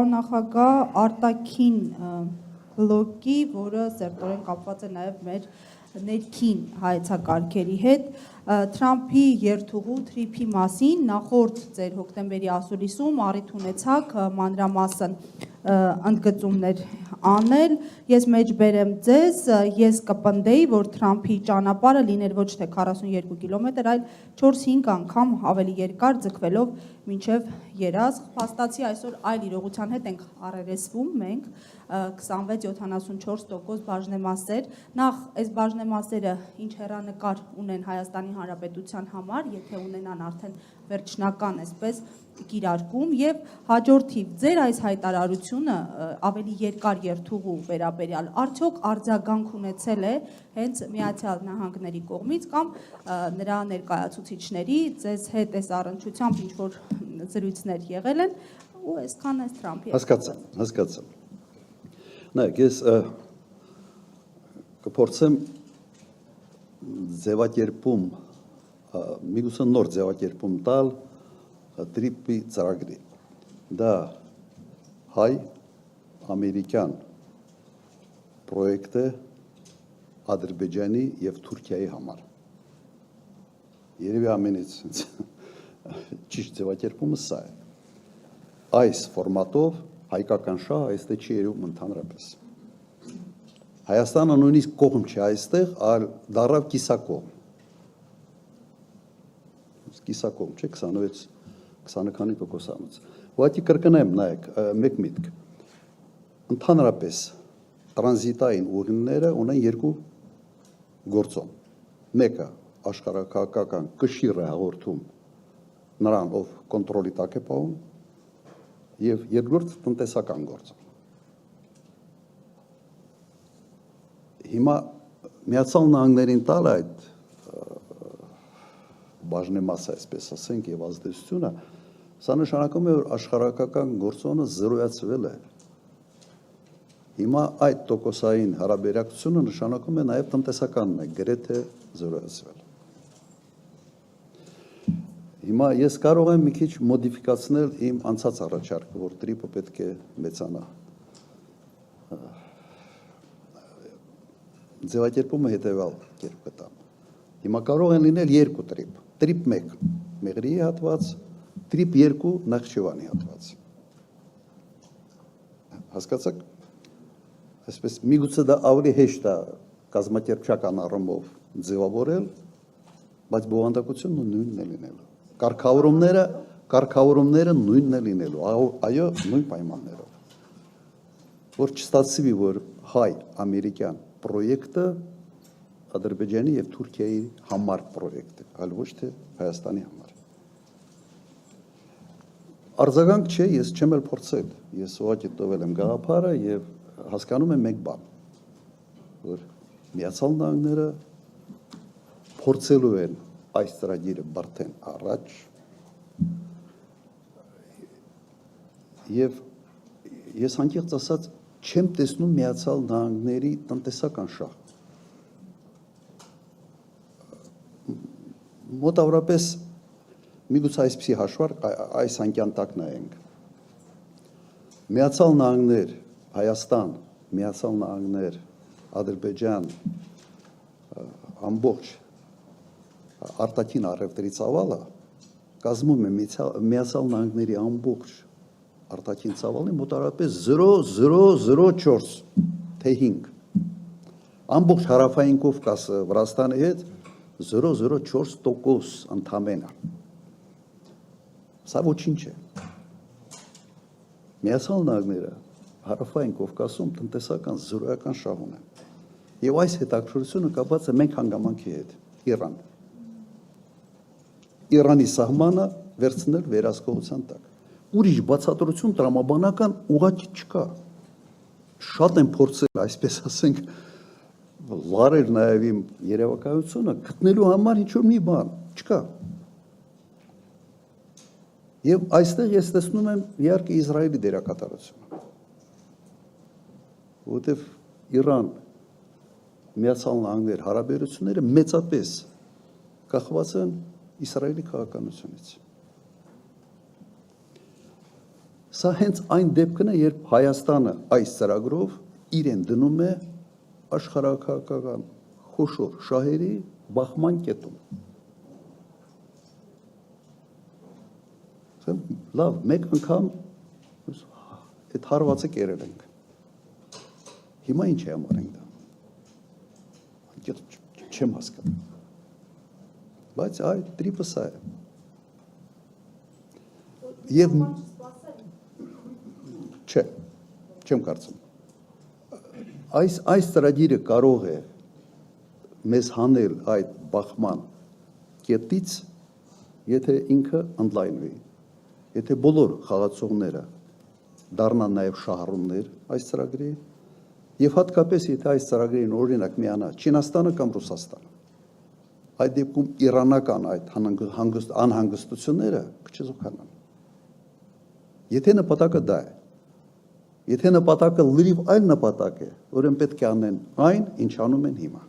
պարոն նախագահ, արտաքին բլոկի, որը սերտորեն կապված է նաև մեր ներքին հայեցակարգերի հետ, Թրամփի երթուղու թրիփի մասին նախորդ ձեր հոկտեմբերի ասուլիսում առիթ ունեցաք մանրամասն ընդգծումներ անել, ես մեջ բերեմ ձեզ, ես կպնդեի, որ Թրամփի ճանապարհը լիներ ոչ թե 42 կիլոմետր, այլ 4-5 անգամ ավելի երկար ձգվելով մինչև Երազղ, փաստացի այսօր այլ իրողության հետ ենք առերեսվում մենք, 26-74% բաժնեմասեր, նախ այս բաժնեմասերը ինչ հեռանկար ունեն Հայաստանի Հանրապետության համար, եթե ունենան արդեն վերջնական այսպես կիրարկում եւ հաջորդիվ ձեր այս հայտարարությունը ավելի երկար երթուղու վերաբերյալ արդյոք արձագանք ունեցել է հենց Միացյալ Նահանգների կողմից կամ նրա ներկայացուցիչների ձեզ հետ այս առնչությամբ ինչ որ զրույցներ եղել են ու այսքան այս Թրամփի հասկացա նայեք ես կփորձեմ ձևակերպում միգուցե նոր ձևակերպում տալ տրիպի ծրագրի դա հայ-ամերիկյան պրոյեկտ է Ադրբեջանի եւ Թուրքիայի համար երևի ամենից ճիշտ ձևակերպումը սա է այս ֆորմատով հայկական շահ այստեղ չի երևում ընդհանրապես Հայաստանը նույնիսկ կողմ չի այստեղ, այլ դառավ կիսակողմ։ Կիսակողմ չէ 26-20%-անոց։ Ուղղակի կրկնեմ, նայեք, մեկ միտք։ Ընդհանրապես տրանզիտային ուղիները ունեն երկու գործոն։ Մեկը աշխարհակահաղական կշիռ է հաղորդում նրան, ով կոնտրոլի տակ է պահում, եւ երկրորդ տնտեսական գործոն։ Հիմա Միացյալ Նահանգներին տալ այդ բաժնեմասը, այսպես ասենք, եւ ազդեցությունը, սա նշանակում է, որ աշխարհակական գործոնը զրոյացվել է։ Հիմա այդ տոկոսային հարաբերակցությունը նշանակում է նաեւ տնտեսականն է գրեթե զրոյացվել։ Հիմա ես կարող եմ մի քիչ մոդիֆիկացնել իմ անցած առաջարկը, որ տրիպը պետք է մեծանա։ Ձևակերպումը հետևյալ կերպ կտամ։ Հիմա կարող են լինել երկու տրիպ։ Տրիպ 1 Մեղրիի հատված, տրիպ 2 Նախճիվանի հատված։ Հասկացաք։ Այսպես միգուցե դա ավելի հեշտ է կազմակերպչական առումով ձևավորել, բայց բովանդակությունը նույնն է լինելու։ Կարգավորումները նույնն է լինելու, այո, նույն պայմաններով։ Որ չստացվի, որ հայ-ամերիկյան պրոյեկտը Ադրբեջանի եւ Թուրքիայի համար պրոյեկտ է, այլ ոչ թե Հայաստանի համար։ Արձագանք չէ, ես չեմ էլ փորձել, ես ուղղակի տվել եմ գաղափարը եւ հասկանում եմ մեկ բան, որ Միացյալ Նահանգները փորձելու են այս ծրագիրը բրթեն առաջ եւ ես անկեղծ ասած չեմ տեսնում Միացյալ Նահանգների տնտեսական շահ։ Մոտավորապես միգուցե այսպիսի հաշվարկ այս անկյան տակ նայենք։ Միացյալ Նահանգներ, Հայաստան, Միացյալ Նահանգներ, Ադրբեջան, ամբողջ արտաքին առևտրի ծավալը կազմում է Միացյալ Նահանգների ամբողջ արտաքին ծավալի մոտավորապես 0.004 թե 5 ամբողջ հարավային Կովկասը Վրաստանի հետ 0.04% ընդամենը սա ոչինչ է Միացյալ Նահանգները հարավային Կովկասում տնտեսական զրոյական շահ ունեն եւ այս հետաքրքրությունը կապված է մեկ հանգամանքի հետ Իրանի սահմանը վերցնել վերահսկողության տակ ուրիշ բացատրություն տրամաբանական ուղղակի չկա շատ են փորձել այսպես ասենք լարել նաև իմ երևակայությունը գտնելու համար ինչ որ մի բան չկա եւ այստեղ ես տեսնում եմ իհարկե Իսրայելի դերակատարությունը որովհետեւ Իրան Միացյալ Նահանգներ հարաբերությունները մեծապես կախված են Իսրայելի քաղաքականությունից Սա հենց այն դեպքն է, երբ Հայաստանը այս ծրագրով իրեն դնում է աշխարհակական խոշոր շահերի բախման կետում։ Լավ, մեկ անգամ այդ հարվածը կերել ենք։ Հիմա ինչ է համար ենք դա։ Չեմ հասկանում։ Բայց այդ տրիպը սա է։ Եվ չէ, չեմ կարծում։ Այս ծրագիրը կարող է մեզ հանել այդ բախման կետից, եթե ինքը ընդլայնվի, եթե բոլոր խաղացողները դառնան նաև շահառուներ այս ծրագրի, եւ հատկապես եթե այս ծրագրին օրինակ միանա Չինաստանը կամ Ռուսաստանը, այդ դեպքում իրանական այդ անհանգստությունները կչեզոքանան։ Եթե նպատակը դա է, եթե նպատակը լրիվ այլ նպատակ է, ուրեմն պետք է անեն այն, ինչ անում են հիմա։